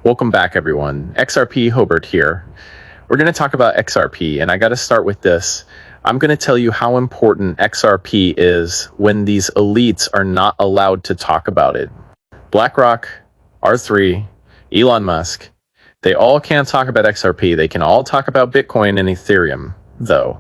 Welcome back, everyone. XRP Hobart here. We're going to talk about XRP, and I got to start with this. I'm going to tell you how important XRP is when these elites are not allowed to talk about it. BlackRock, R3, Elon Musk, they all can't talk about XRP. They can all talk about Bitcoin and Ethereum, though.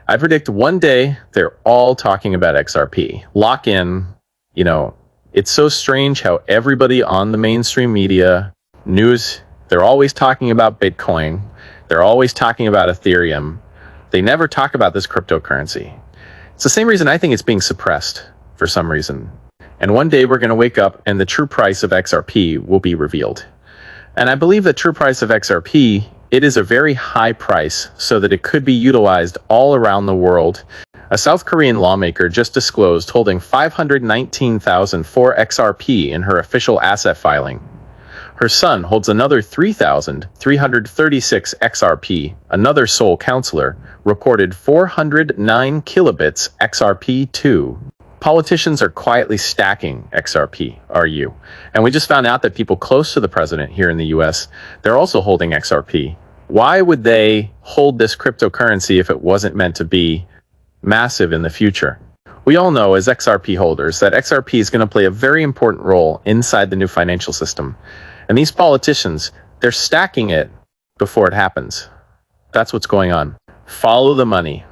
I predict one day they're all talking about XRP. Lock in, it's so strange how everybody on the mainstream media, news, they're always talking about Bitcoin. They're always talking about Ethereum. They never talk about this cryptocurrency. It's the same reason I think it's being suppressed for some reason. And one day we're going to wake up and the true price of XRP will be revealed. And I believe the true price of XRP, it is a very high price so that it could be utilized all around the world. A South Korean lawmaker just disclosed holding 519,004 XRP in her official asset filing. Her son holds another 3,336 XRP. Another Seoul counselor reported 409 kilobits XRP too. Politicians are quietly stacking XRP, are you? And we just found out that people close to the president here in the US, they're also holding XRP. Why would they hold this cryptocurrency if it wasn't meant to be massive in the future? We all know as XRP holders that XRP is going to play a very important role inside the new financial system. And these politicians, they're stacking it before it happens. That's what's going on. Follow the money.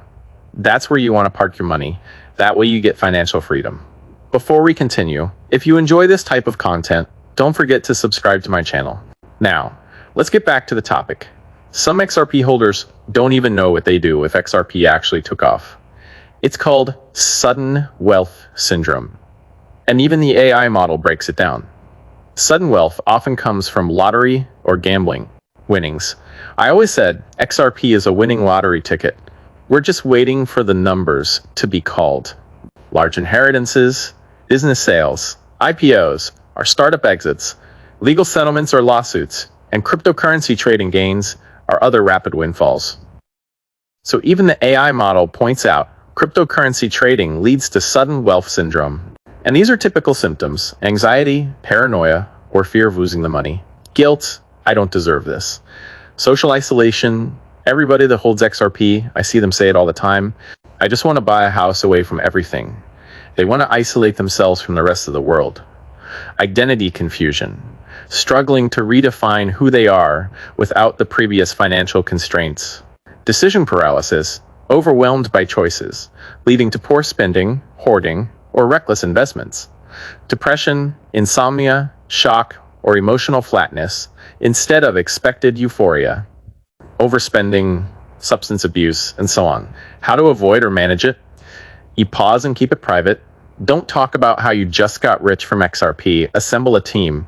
That's where you want to park your money. That way you get financial freedom. Before we continue, if you enjoy this type of content, don't forget to subscribe to my channel. Now, let's get back to the topic. Some XRP holders don't even know what they do if XRP actually took off. It's called sudden wealth syndrome. And even the AI model breaks it down. Sudden wealth often comes from lottery or gambling winnings. I always said XRP is a winning lottery ticket. We're just waiting for the numbers to be called. Large inheritances, business sales, IPOs, or startup exits, legal settlements or lawsuits, and cryptocurrency trading gains are other rapid windfalls. So even the AI model points out cryptocurrency trading leads to sudden wealth syndrome. And these are typical symptoms: anxiety, paranoia, or fear of losing the money. Guilt, I don't deserve this. Social isolation, everybody that holds XRP, I see them say it all the time, I just want to buy a house away from everything. They want to isolate themselves from the rest of the world. Identity confusion, struggling to redefine who they are without the previous financial constraints. Decision paralysis, overwhelmed by choices, leading to poor spending, hoarding, or reckless investments. Depression, insomnia, shock, or emotional flatness instead of expected euphoria. Overspending, substance abuse, and so on. How to avoid or manage it? You pause and keep it private. Don't talk about how you just got rich from XRP. Assemble a team.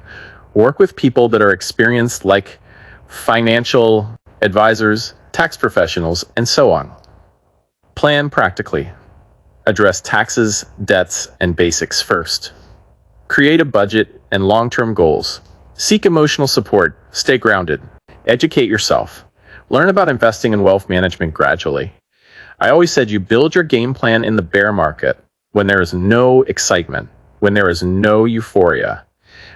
Work with people that are experienced, like financial advisors, tax professionals, and so on. Plan practically. Address taxes, debts, and basics first. Create a budget and long-term goals. Seek emotional support. Stay grounded. Educate yourself. Learn about investing and wealth management gradually. I always said you build your game plan in the bear market when there is no excitement, when there is no euphoria.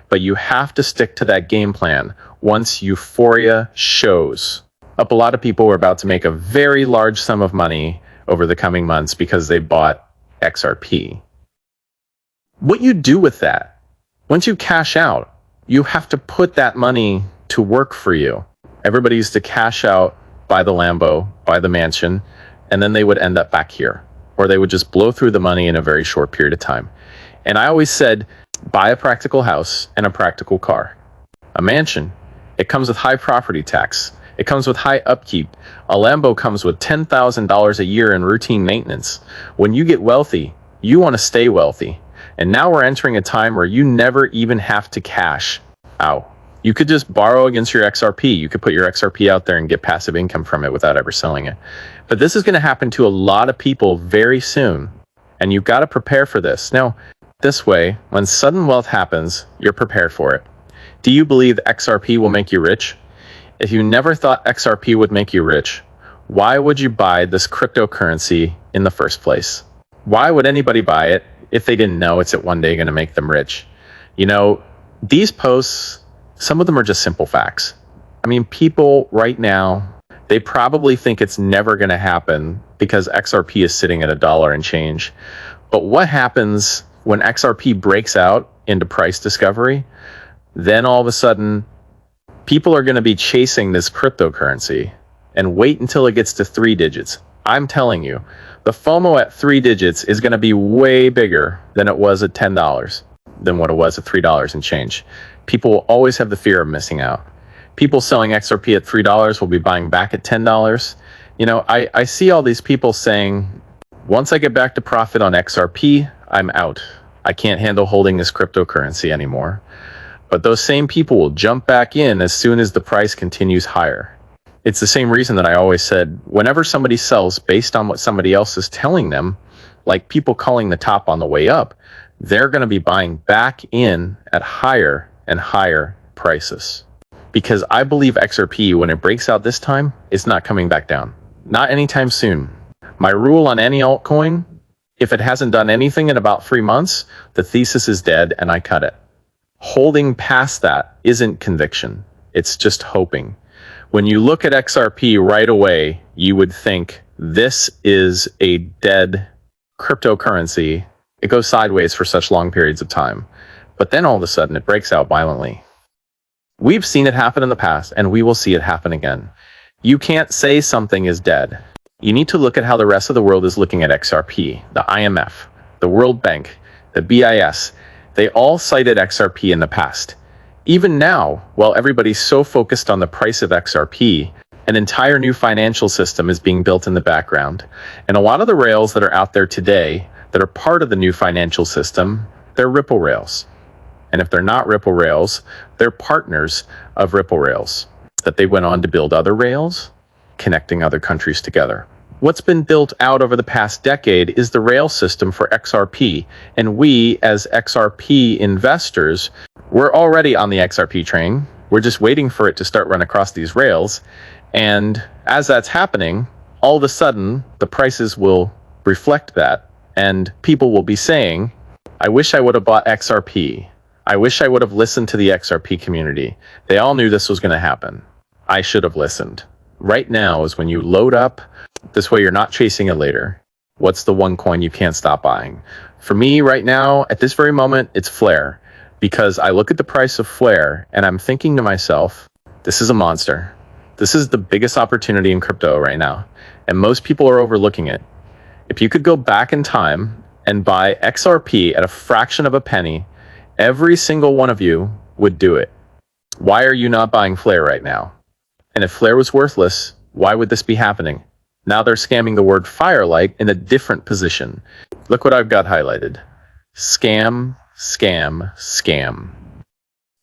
But you have to stick to that game plan once euphoria shows up. A lot of people were about to make a very large sum of money over the coming months because they bought XRP. What you do with that, once you cash out, you have to put that money to work for you. Everybody used to cash out, buy the Lambo, buy the mansion, and then they would end up back here. Or they would just blow through the money in a very short period of time. And I always said, buy a practical house and a practical car. A mansion, it comes with high property tax. It comes with high upkeep. A Lambo comes with $10,000 a year in routine maintenance. When you get wealthy, you want to stay wealthy. And now we're entering a time where you never even have to cash out. You could just borrow against your XRP. You could put your XRP out there and get passive income from it without ever selling it. But this is going to happen to a lot of people very soon. And you've got to prepare for this. Now, this way, when sudden wealth happens, you're prepared for it. Do you believe XRP will make you rich? If you never thought XRP would make you rich, why would you buy this cryptocurrency in the first place? Why would anybody buy it if they didn't know it's one day going to make them rich? These posts Some of them are just simple facts. I mean, people right now, they probably think it's never going to happen because XRP is sitting at $1 and change. But what happens when XRP breaks out into price discovery? Then all of a sudden, people are going to be chasing this cryptocurrency and wait until it gets to 3 digits. I'm telling you, the FOMO at 3 digits is going to be way bigger than it was at $10, than what it was at $3 and change. People will always have the fear of missing out. People selling XRP at $3 will be buying back at $10. You know, I see all these people saying, once I get back to profit on XRP, I'm out. I can't handle holding this cryptocurrency anymore. But those same people will jump back in as soon as the price continues higher. It's the same reason that I always said, whenever somebody sells based on what somebody else is telling them, like people calling the top on the way up, they're going to be buying back in at higher and higher prices. Because I believe XRP, when it breaks out this time, is not coming back down. Not anytime soon. My rule on any altcoin, if it hasn't done anything in about 3 months, the thesis is dead and I cut it. Holding past that isn't conviction. It's just hoping. When you look at XRP right away, you would think this is a dead cryptocurrency. It goes sideways for such long periods of time. But then all of a sudden it breaks out violently. We've seen it happen in the past, and we will see it happen again. You can't say something is dead. You need to look at how the rest of the world is looking at XRP, the IMF, the World Bank, the BIS. They all cited XRP in the past. Even now, while everybody's so focused on the price of XRP, an entire new financial system is being built in the background. And a lot of the rails that are out there today that are part of the new financial system, they're Ripple rails. And if they're not Ripple rails, they're partners of Ripple rails, that they went on to build other rails, connecting other countries together. What's been built out over the past decade is the rail system for XRP, and we, as XRP investors, we're already on the XRP train. We're just waiting for it to start run across these rails, and as that's happening, all of a sudden, the prices will reflect that, and people will be saying, I wish I would have bought XRP. I wish I would have listened to the XRP community. They all knew this was going to happen. I should have listened. Right now is when you load up. This way you're not chasing it later. What's the one coin you can't stop buying? For me right now, at this very moment, it's Flare. Because I look at the price of Flare and I'm thinking to myself, this is a monster. This is the biggest opportunity in crypto right now. And most people are overlooking it. If you could go back in time and buy XRP at a fraction of a penny, every single one of you would do it. Why are you not buying Flare right now? And if Flare was worthless, why would this be happening? Now they're scamming the word Firelight in a different position. Look what I've got highlighted. Scam, scam, scam.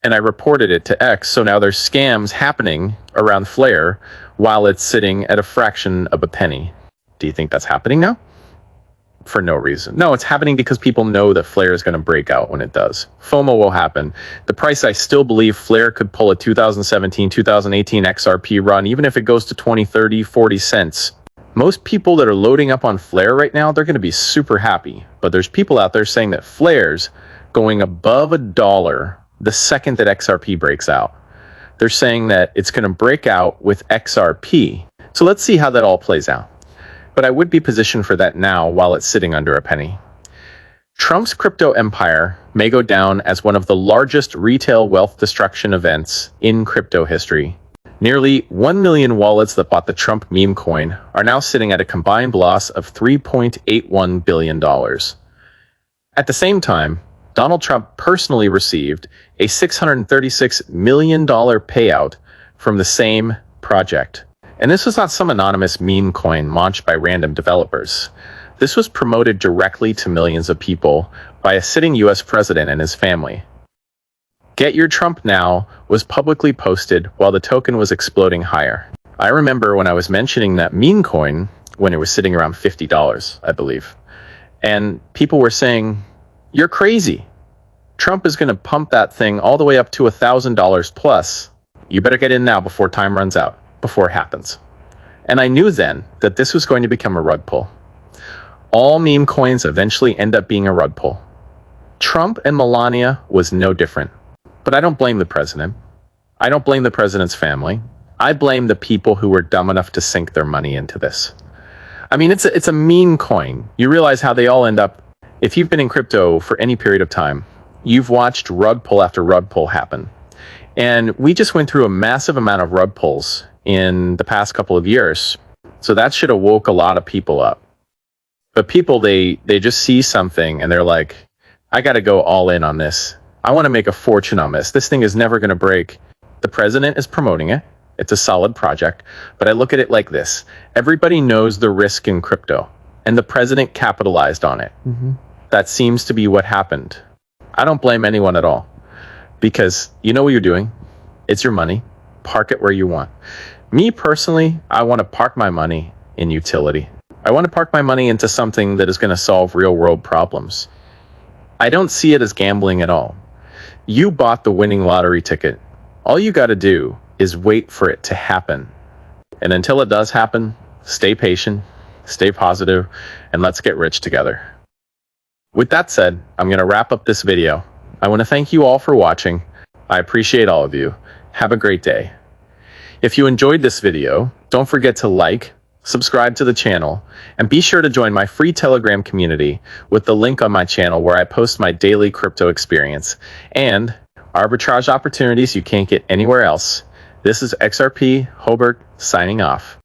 And I reported it to X, so now there's scams happening around Flare while it's sitting at a fraction of a penny. Do you think that's happening now? For no reason. No, it's happening because people know that Flare is going to break out when it does. FOMO will happen. The price, I still believe Flare could pull a 2017, 2018 XRP run, even if it goes to 20, 30, 40 cents. Most people that are loading up on Flare right now, they're going to be super happy. But there's people out there saying that Flare's going above $1 the second that XRP breaks out. They're saying that it's going to break out with XRP. So let's see how that all plays out. But I would be positioned for that now while it's sitting under a penny. Trump's crypto empire may go down as one of the largest retail wealth destruction events in crypto history. Nearly 1 million wallets that bought the Trump meme coin are now sitting at a combined loss of $3.81 billion. At the same time, Donald Trump personally received a $636 million payout from the same project. And this was not some anonymous meme coin launched by random developers. This was promoted directly to millions of people by a sitting US president and his family. Get Your Trump Now was publicly posted while the token was exploding higher. I remember when I was mentioning that meme coin when it was sitting around $50, I believe. And people were saying, you're crazy. Trump is going to pump that thing all the way up to $1,000 plus. You better get in now before time runs out. Before it happens. And I knew then that this was going to become a rug pull. All meme coins eventually end up being a rug pull. Trump and Melania was no different. But I don't blame the president. I don't blame the president's family. I blame the people who were dumb enough to sink their money into this. I mean, it's a meme coin. You realize how they all end up. If you've been in crypto for any period of time, you've watched rug pull after rug pull happen. And we just went through a massive amount of rug pulls in the past couple of years. So that should have woke a lot of people up. But people, they just see something and they're like, I got to go all in on this. I want to make a fortune on this. This thing is never going to break. The president is promoting it. It's a solid project. But I look at it like this. Everybody knows the risk in crypto, and the president capitalized on it. That seems to be what happened. I don't blame anyone at all, because you know what you're doing. It's your money. Park it where you want. Me personally, I want to park my money in utility. I want to park my money into something that is going to solve real world problems. I don't see it as gambling at all. You bought the winning lottery ticket. All you got to do is wait for it to happen. And until it does happen, stay patient, stay positive, and let's get rich together. With that said, I'm going to wrap up this video. I want to thank you all for watching. I appreciate all of you. Have a great day. If you enjoyed this video, don't forget to like, subscribe to the channel, and be sure to join my free Telegram community with the link on my channel where I post my daily crypto experience and arbitrage opportunities you can't get anywhere else. This is XRP Hobart signing off.